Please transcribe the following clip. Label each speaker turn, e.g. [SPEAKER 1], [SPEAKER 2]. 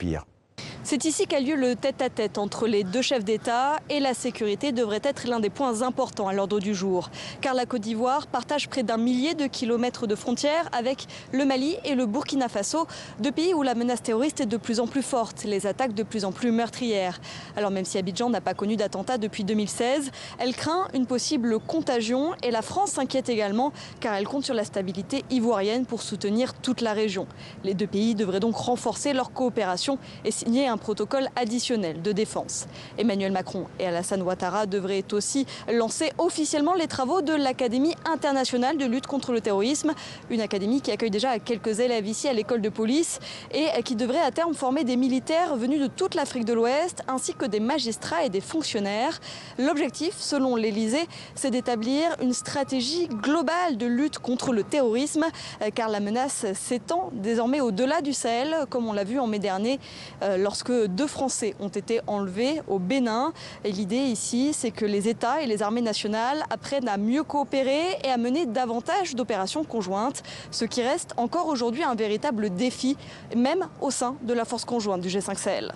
[SPEAKER 1] pire.
[SPEAKER 2] C'est ici qu'a lieu le tête-à-tête entre les deux chefs d'État et la sécurité devrait être l'un des points importants à l'ordre du jour. Car la Côte d'Ivoire partage près d'1 millier de kilomètres de frontières avec le Mali et le Burkina Faso, deux pays où la menace terroriste est de plus en plus forte, les attaques de plus en plus meurtrières. Alors même si Abidjan n'a pas connu d'attentat depuis 2016, elle craint une possible contagion et la France s'inquiète également car elle compte sur la stabilité ivoirienne pour soutenir toute la région. Les deux pays devraient donc renforcer leur coopération et signer un protocole additionnel de défense. Emmanuel Macron et Alassane Ouattara devraient aussi lancer officiellement les travaux de l'Académie internationale de lutte contre le terrorisme, une académie qui accueille déjà quelques élèves ici à l'école de police et qui devrait à terme former des militaires venus de toute l'Afrique de l'Ouest ainsi que des magistrats et des fonctionnaires. L'objectif, selon l'Élysée, c'est d'établir une stratégie globale de lutte contre le terrorisme car la menace s'étend désormais au-delà du Sahel, comme on l'a vu en mai dernier lorsque 2 Français ont été enlevés au Bénin. Et l'idée ici, c'est que les États et les armées nationales apprennent à mieux coopérer et à mener davantage d'opérations conjointes, ce qui reste encore aujourd'hui un véritable défi, même au sein de la force conjointe du G5 Sahel.